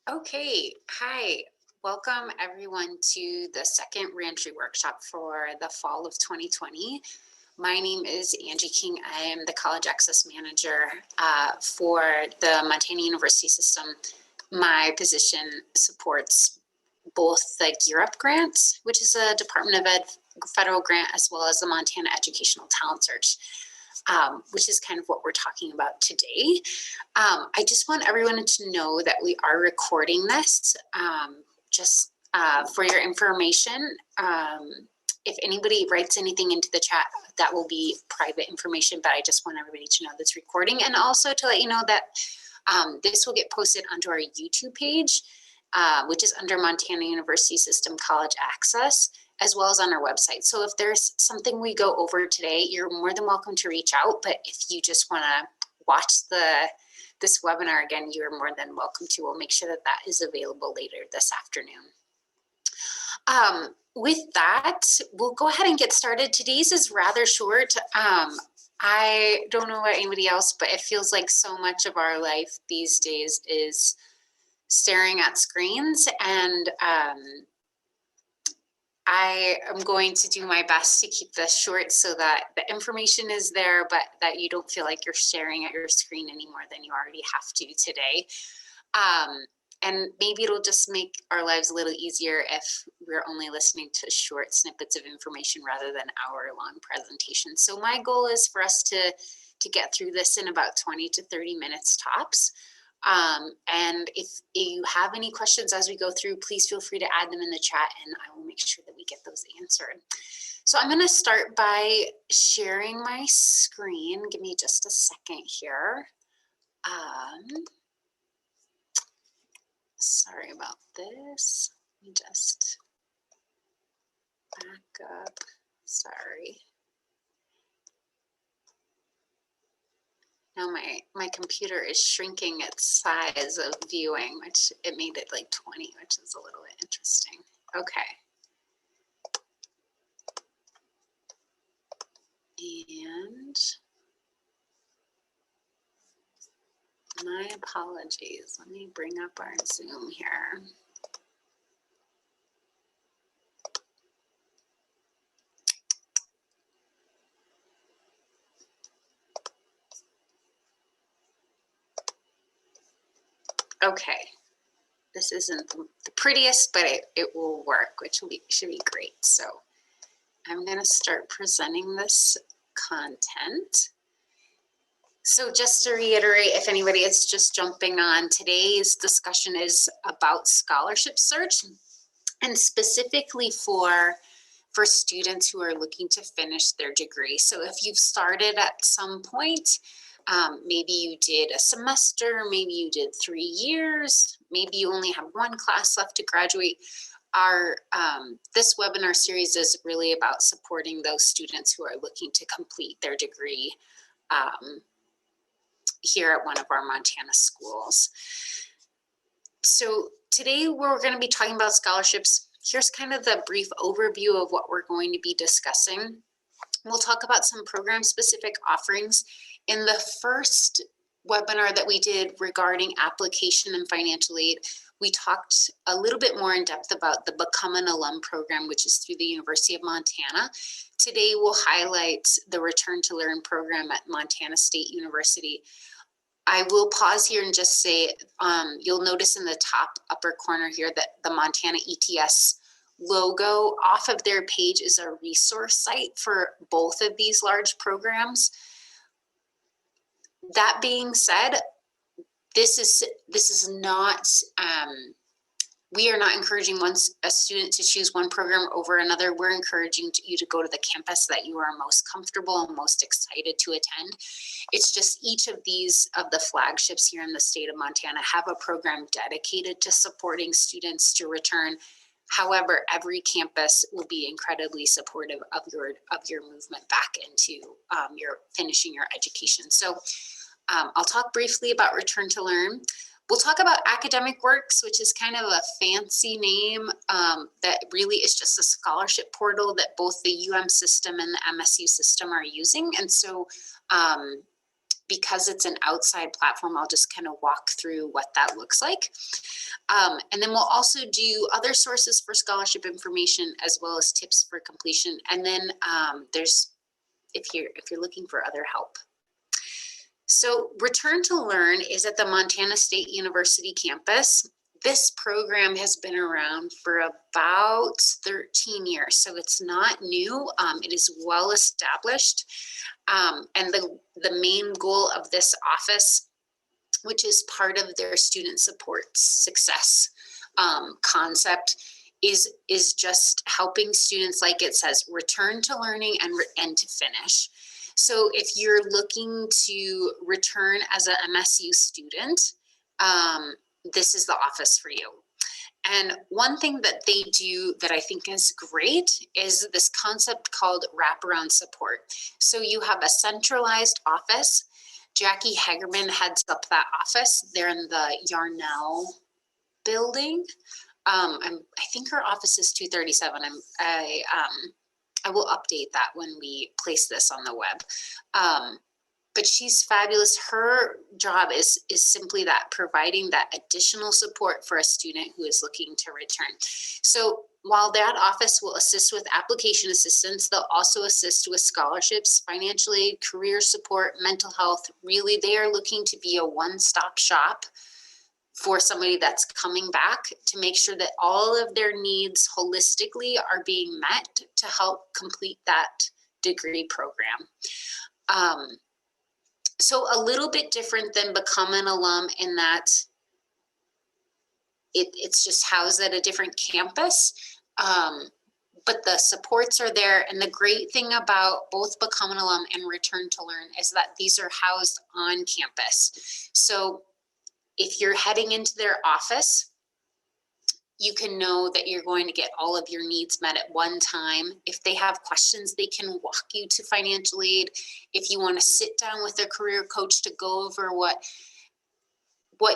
Okay, hi. Welcome everyone to the second reentry workshop for the fall of 2020. My name is Angie King. I am the College Access Manager for the Montana University System. My position supports both the Gear Up grant, which is a Department of Ed federal grant, as well as the Montana Educational Talent Search, which is kind of what we're talking about today. I just want everyone to know that we are recording this just for your information. If anybody writes anything into the chat, that will be private information, but I just want everybody to know that's recording, and also to let you know that this will get posted onto our YouTube page, which is under Montana University System College Access, as well as on our website. So if there's something we go over today, you're more than welcome to reach out, but if you just want to watch this webinar again, you're more than welcome to. We'll make sure that that is available later this afternoon. With that, we'll go ahead and get started. Today's is rather short. I don't know about anybody else, but it feels like so much of our life these days is staring at screens, and I am going to do my best to keep this short so that the information is there, but that you don't feel like you're staring at your screen any more than you already have to today. And maybe it'll just make our lives a little easier if we're only listening to short snippets of information rather than hour-long presentations. So my goal is for us to get through this in about 20 to 30 minutes tops. And if you have any questions as we go through, please feel free to add them in the chat and I will make sure that we get those answered. So I'm going to start by sharing my screen. Give me just a second here. Sorry about this. Let me just back up. Sorry. Now my computer is shrinking its size of viewing, which it made it like 20, which is a little bit interesting. Okay. And my apologies. Let me bring up our Zoom here. Okay, this isn't the prettiest, but it will work, which should be great. So I'm going to start presenting this content. So just to reiterate, if anybody is just jumping on, today's discussion is about scholarship search, and specifically for students who are looking to finish their degree. So if you've started at some point, maybe you did a semester, maybe you did 3 years, maybe you only have one class left to graduate. This webinar series is really about supporting those students who are looking to complete their degree here at one of our Montana schools. So today we're going to be talking about scholarships. Here's kind of the brief overview of what we're going to be discussing. We'll talk about some program-specific offerings. In the first webinar that we did regarding application and financial aid, we talked a little bit more in depth about the Become an Alum program, which is through the University of Montana. Today, we'll highlight the Return to Learn program at Montana State University. I will pause here and just say, you'll notice in the top upper corner here that the Montana ETS logo off of their page is a resource site for both of these large programs. That being said, this is not, we are not encouraging a student to choose one program over another. We're encouraging you to go to the campus that you are most comfortable and most excited to attend. It's just each of the flagships here in the state of Montana have a program dedicated to supporting students to return. However, every campus will be incredibly supportive of your movement back into your finishing your education. So I'll talk briefly about Return to Learn. We'll talk about Academic Works, which is kind of a fancy name that really is just a scholarship portal that both the UM system and the MSU system are using. And so because it's an outside platform, I'll just kind of walk through what that looks like. And then we'll also do other sources for scholarship information as well as tips for completion. And then there's, if you're looking for other help. So Return to Learn is at the Montana State University campus. This program has been around for about 13 years, so it's not new. It is well established. And the main goal of this office, which is part of their student support success concept, is just helping students, like it says, return to learning and to finish. So if you're looking to return as an MSU student, this is the office for you. And one thing that they do that I think is great is this concept called wraparound support. So you have a centralized office. Jackie Hagerman heads up that office. They're in the Yarnell building. I think her office is 237. I will update that when we place this on the web. But she's fabulous. Her job is simply that, providing that additional support for a student who is looking to return. So while that office will assist with application assistance, they'll also assist with scholarships, financial aid, career support, mental health. Really, they are looking to be a one-stop shop for somebody that's coming back to make sure that all of their needs holistically are being met to help complete that degree program. So a little bit different than Become an Alum in that it's just housed at a different campus, but the supports are there. And the great thing about both Become an Alum and Return to Learn is that these are housed on campus. So if you're heading into their office, you can know that you're going to get all of your needs met at one time. If they have questions, they can walk you to financial aid. If you want to sit down with a career coach to go over what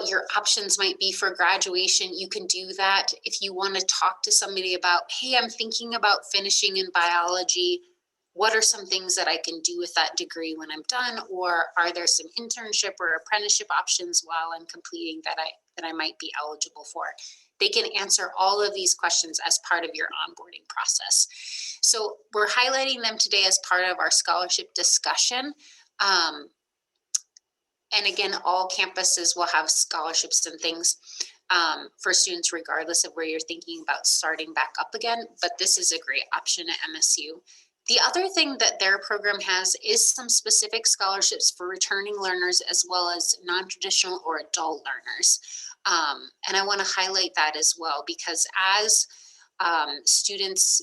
your options might be for graduation, you can do that. If you want to talk to somebody about, hey, I'm thinking about finishing in biology, what are some things that I can do with that degree when I'm done? Or are there some internship or apprenticeship options while I'm completing that I might be eligible for? They can answer all of these questions as part of your onboarding process. So we're highlighting them today as part of our scholarship discussion. And again, all campuses will have scholarships and things for students, regardless of where you're thinking about starting back up again. But this is a great option at MSU. The other thing that their program has is some specific scholarships for returning learners as well as non-traditional or adult learners. And I want to highlight that as well, because as students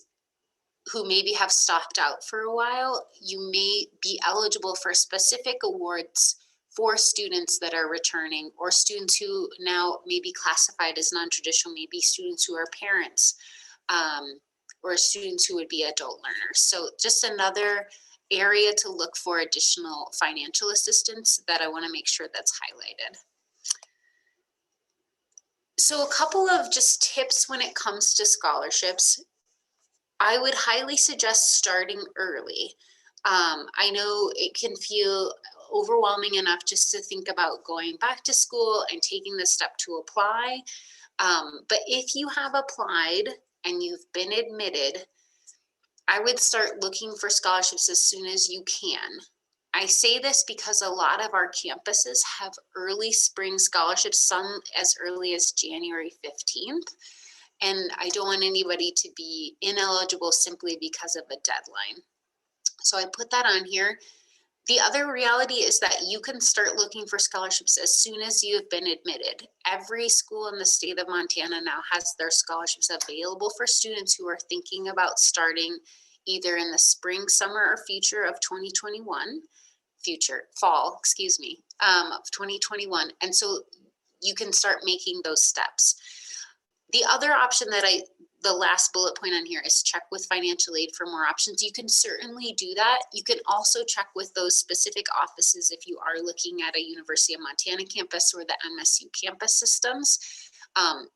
who maybe have stopped out for a while, you may be eligible for specific awards for students that are returning, or students who now may be classified as non-traditional, maybe students who are parents, or students who would be adult learners. So just another area to look for additional financial assistance that I want to make sure that's highlighted. So a couple of just tips when it comes to scholarships. I would highly suggest starting early. I know it can feel overwhelming enough just to think about going back to school and taking the step to apply. But if you have applied and you've been admitted, I would start looking for scholarships as soon as you can. I say this because a lot of our campuses have early spring scholarships, some as early as January 15th. And I don't want anybody to be ineligible simply because of a deadline. So I put that on here. The other reality is that you can start looking for scholarships as soon as you have been admitted. Every school in the state of Montana now has their scholarships available for students who are thinking about starting either in the spring, summer, or future of 2021, fall, of 2021. And so you can start making those steps. The other option that the last bullet point on here is check with financial aid for more options. You can certainly do that. You can also check with those specific offices if you are looking at a University of Montana campus or the MSU campus systems.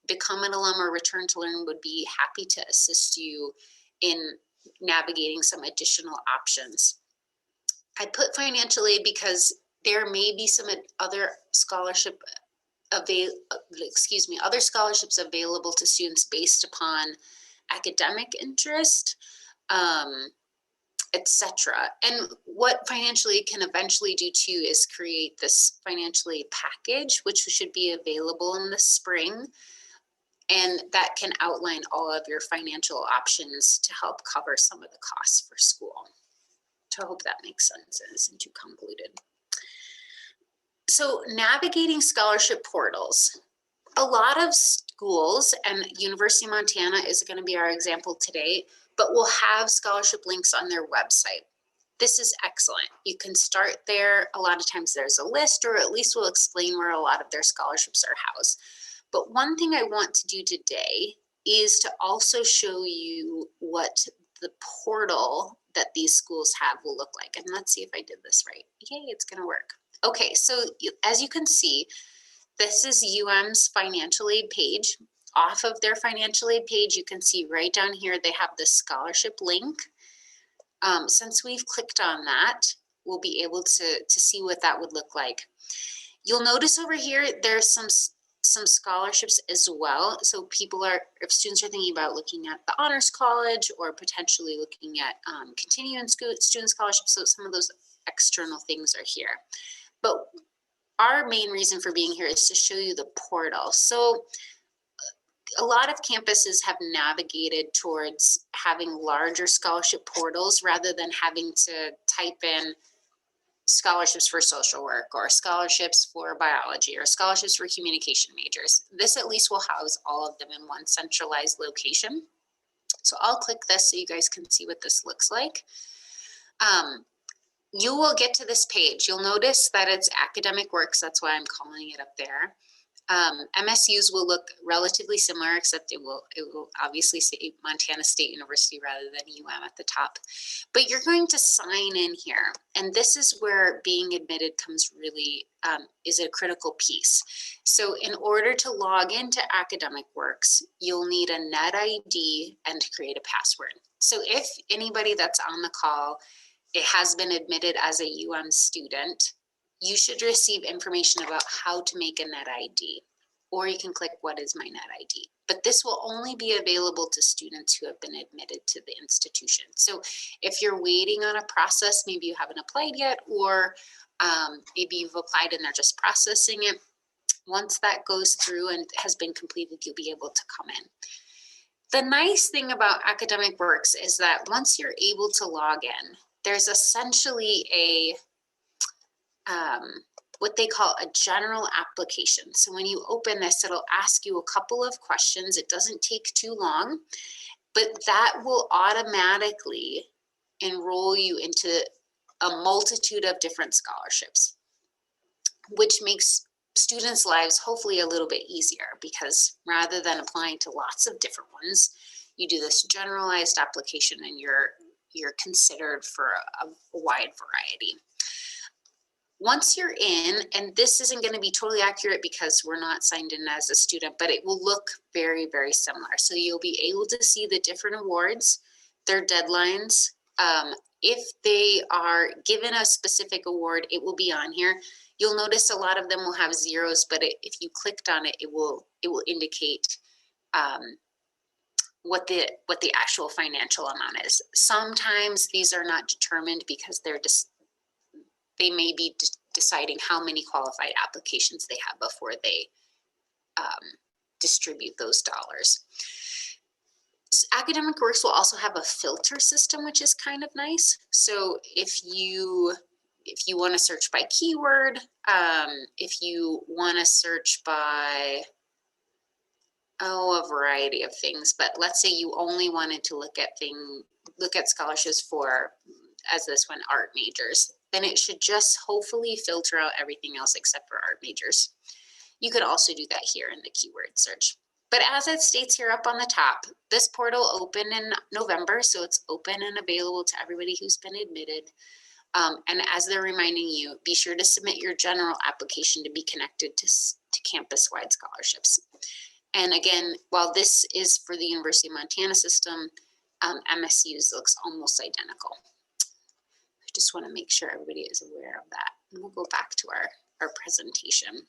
Become an Alum or Return to Learn would be happy to assist you in navigating some additional options. I put financial aid because There may be some other other scholarships available to students based upon academic interest, etc. And what financially can eventually do too is create this financially package, which should be available in the spring. And that can outline all of your financial options to help cover some of the costs for school. So I hope that makes sense and isn't too convoluted. So navigating scholarship portals. A lot of schools, and University of Montana is going to be our example today, but will have scholarship links on their website. This is excellent. You can start there. A lot of times there's a list, or at least we'll explain where a lot of their scholarships are housed. But one thing I want to do today is to also show you what the portal that these schools have will look like. And let's see if I did this right. Yay, it's going to work. Okay, so as you can see, this is UM's financial aid page. Off of their financial aid page, you can see right down here, they have the scholarship link. Since we've clicked on that, we'll be able to see what that would look like. You'll notice over here, there's some scholarships as well. So if students are thinking about looking at the Honors College or potentially looking at continuing student scholarships, so some of those external things are here. But our main reason for being here is to show you the portal. So a lot of campuses have navigated towards having larger scholarship portals rather than having to type in scholarships for social work or scholarships for biology or scholarships for communication majors. This at least will house all of them in one centralized location. So I'll click this so you guys can see what this looks like. You will get to this page. You'll notice that it's academic works. That's why I'm calling it up there. MSUs will look relatively similar, except it will obviously say Montana State University rather than UM at the top. But you're going to sign in here, and this is where being admitted comes really is a critical piece. So in order to log into Academic Works, you'll need a net ID and create a password. So if anybody that's on the call, it has been admitted as a UM student, you should receive information about how to make a net ID, or you can click what is my net ID. But this will only be available to students who have been admitted to the institution. So if you're waiting on a process, maybe you haven't applied yet, or maybe you've applied and they're just processing it. Once that goes through and has been completed, you'll be able to come in. The nice thing about Academic Works is that once you're able to log in, there's essentially a what they call a general application. So when you open this, it'll ask you a couple of questions. It doesn't take too long, but that will automatically enroll you into a multitude of different scholarships, which makes students' lives hopefully a little bit easier, because rather than applying to lots of different ones, you do this generalized application and you're considered for a wide variety. Once you're in, and this isn't going to be totally accurate because we're not signed in as a student, but it will look very, very similar. So you'll be able to see the different awards, their deadlines. If they are given a specific award, it will be on here. You'll notice a lot of them will have zeros, but if you clicked on it, it will indicate what the actual financial amount is. Sometimes these are not determined because they may be deciding how many qualified applications they have before they distribute those dollars. Academic Works will also have a filter system, which is kind of nice. So if you want to search by keyword, if you want to search by a variety of things, but let's say you only wanted to look at scholarships for, as this one, art majors, then it should just hopefully filter out everything else except for art majors. You could also do that here in the keyword search. But as it states here up on the top, this portal opened in November, so it's open and available to everybody who's been admitted. And as they're reminding you, be sure to submit your general application to be connected to campus-wide scholarships. And again, while this is for the University of Montana system, MSU's looks almost identical. just want to make sure everybody is aware of that. And we'll go back to our presentation.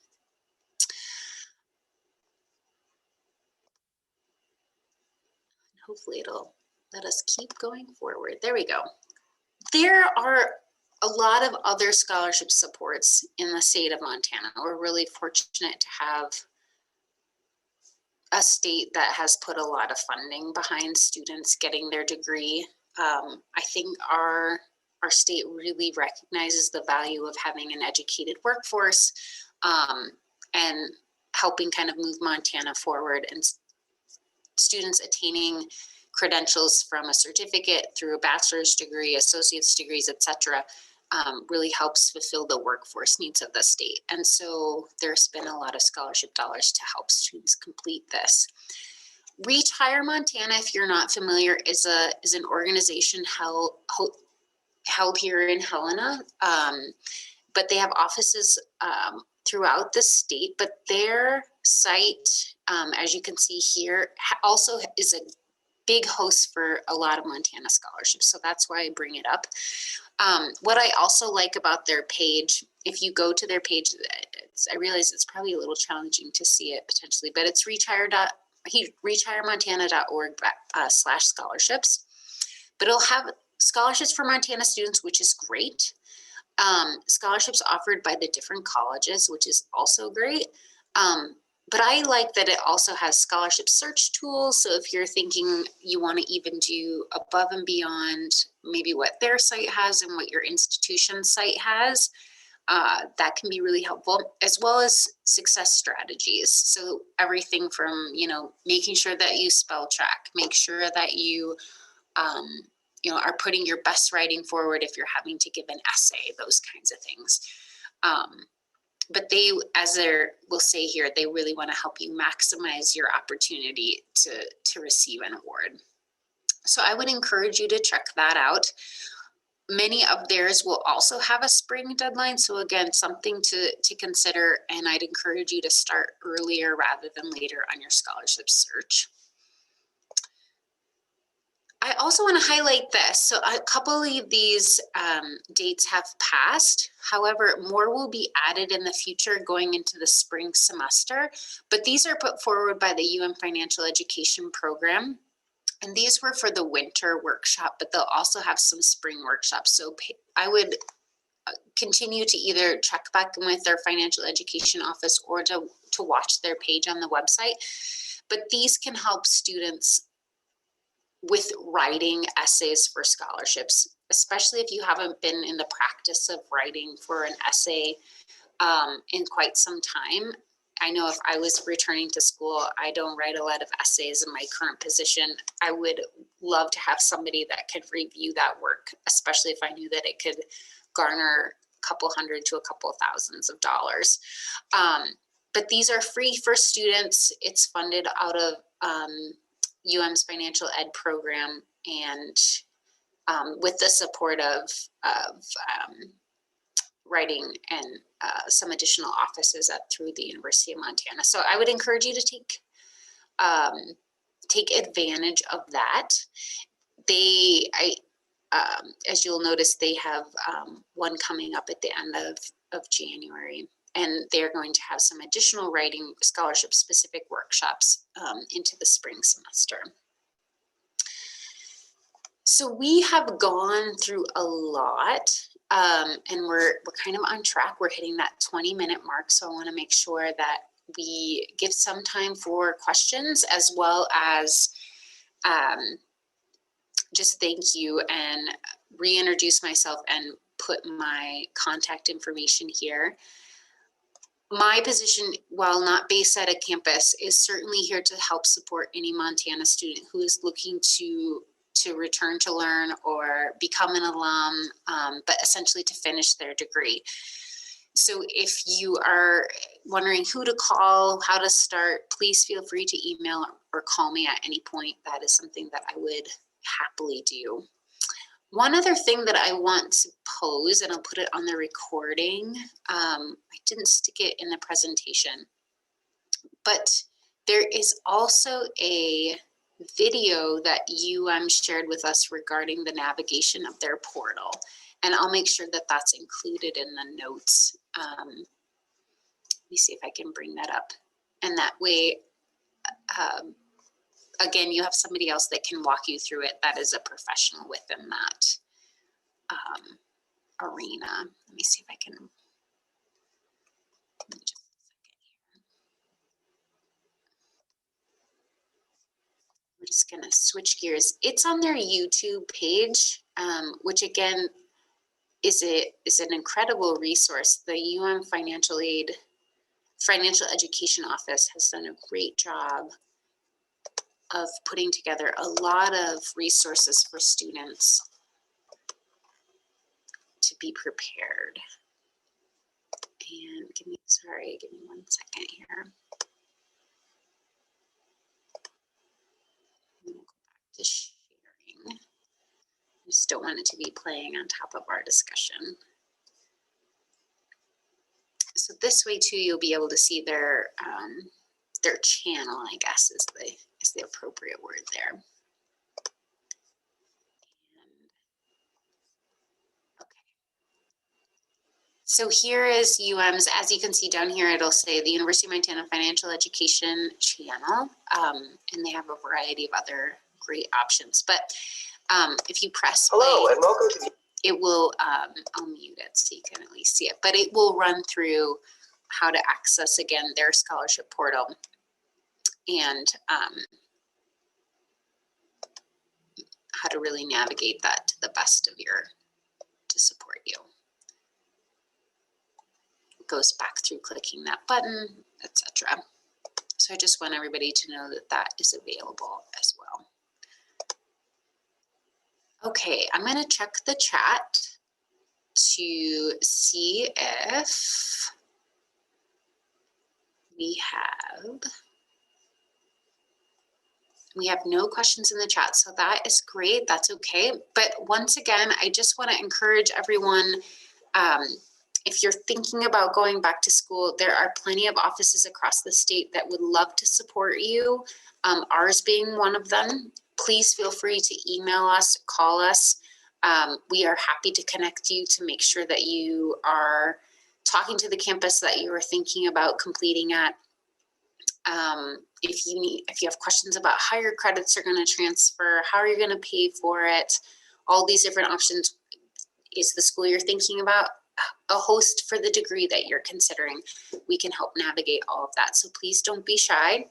Hopefully it'll let us keep going forward. There we go. There are a lot of other scholarship supports in the state of Montana. We're really fortunate to have a state that has put a lot of funding behind students getting their degree. I think our state really recognizes the value of having an educated workforce and helping kind of move Montana forward, and students attaining credentials from a certificate through a bachelor's degree, associate's degrees, etc., really helps fulfill the workforce needs of the state. And so there's been a lot of scholarship dollars to help students complete this. Reach Higher Montana, if you're not familiar, is an organization held here in Helena, but they have offices throughout the state. But their site, as you can see here, also is a big host for a lot of Montana scholarships. So that's why I bring it up. What I also like about their page, if you go to their page, I realize it's probably a little challenging to see it potentially, but it's reachhigher.org/scholarships. But it'll have scholarships for Montana students, which is great. Scholarships offered by the different colleges, which is also great. But I like that it also has scholarship search tools. So if you're thinking you want to even do above and beyond maybe what their site has and what your institution's site has, that can be really helpful, as well as success strategies. So everything from, making sure that you spell check, make sure that you, are putting your best writing forward if you're having to give an essay, those kinds of things. But they, as we'll say here, they really want to help you maximize your opportunity to receive an award. So I would encourage you to check that out. Many of theirs will also have a spring deadline. So again, something to consider, and I'd encourage you to start earlier rather than later on your scholarship search. I also want to highlight this. So a couple of these dates have passed. However, more will be added in the future going into the spring semester. But these are put forward by the Financial Education Program. And these were for the winter workshop, but they'll also have some spring workshops. So I would continue to either check back in with their financial education office or to watch their page on the website. But these can help students with writing essays for scholarships, especially if you haven't been in the practice of writing for an essay in quite some time. I know if I was returning to school, I don't write a lot of essays in my current position. I would love to have somebody that could review that work, especially if I knew that it could garner a couple hundred to a couple thousands of dollars. But these are free for students. It's funded out of UM's financial ed program, and with the support of writing and some additional offices through the University of Montana. So I would encourage you to take advantage of that. As you'll notice, they have one coming up at the end of January. And they're going to have some additional writing scholarship specific workshops into the spring semester. So we have gone through a lot and we're kind of on track. We're hitting that 20-minute mark. So I want to make sure that we give some time for questions, as well as just thank you and reintroduce myself and put my contact information here. My position, while not based at a campus, is certainly here to help support any Montana student who is looking to return to learn or become an alum, but essentially to finish their degree. So if you are wondering who to call, how to start, please feel free to email or call me at any point. That is something that I would happily do. One other thing that I want to pose, and I'll put it on the recording, I didn't stick it in the presentation, but there is also a video that shared with us regarding the navigation of their portal. And I'll make sure that that's included in the notes. Let me see if I can bring that up. And that way, again, you have somebody else that can walk you through it that is a professional within that arena. Let me see if I can. Just a second here. We're just going to switch gears. It's on their YouTube page, which again is an incredible resource. The Financial Education Office has done a great job of putting together a lot of resources for students to be prepared. And give me one second here. We'll go back to sharing. I just don't want it to be playing on top of our discussion. So this way too, you'll be able to see their channel, I guess is the appropriate word there. Okay. So here is UM's, as you can see down here, it'll say the University of Montana Financial Education channel, and they have a variety of other great options. But if you press play, hello and welcome to it will, I'll mute it so you can at least see it, but it will run through how to access, again, their scholarship portal and how to really navigate that to the best of to support you. It goes back through clicking that button, etc. So I just want everybody to know that that is available as well. Okay, I'm going to check the chat to see if we have no questions in the chat. So that is great. That's okay. But once again, I just want to encourage everyone, if you're thinking about going back to school, there are plenty of offices across the state that would love to support you, ours being one of them. Please feel free to email us, call us. We are happy to connect you to make sure that you are talking to the campus that you are thinking about completing at. If you have questions about how your credits are going to transfer, how are you going to pay for it, all these different options. Is the school you're thinking about a host for the degree that you're considering? We can help navigate all of that. So please don't be shy.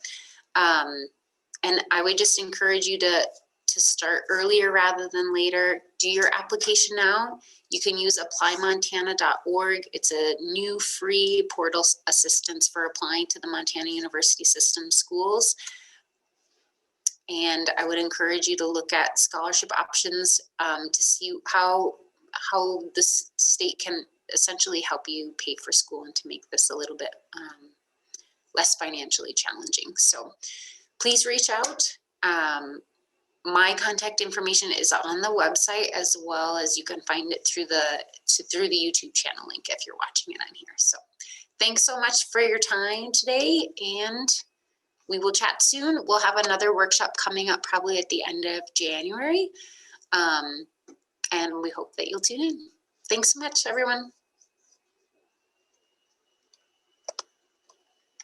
And I would just encourage you to start earlier rather than later. Do your application now. You can use applymontana.org. It's a new free portal assistance for applying to the Montana University System schools. And I would encourage you to look at scholarship options to see how the state can essentially help you pay for school and to make this a little bit less financially challenging. So please reach out. My contact information is on the website, as well as you can find it through the YouTube channel link if you're watching it on here. So thanks so much for your time today, and we will chat soon. We'll have another workshop coming up probably at the end of January, and we hope that you'll tune in. Thanks so much, everyone.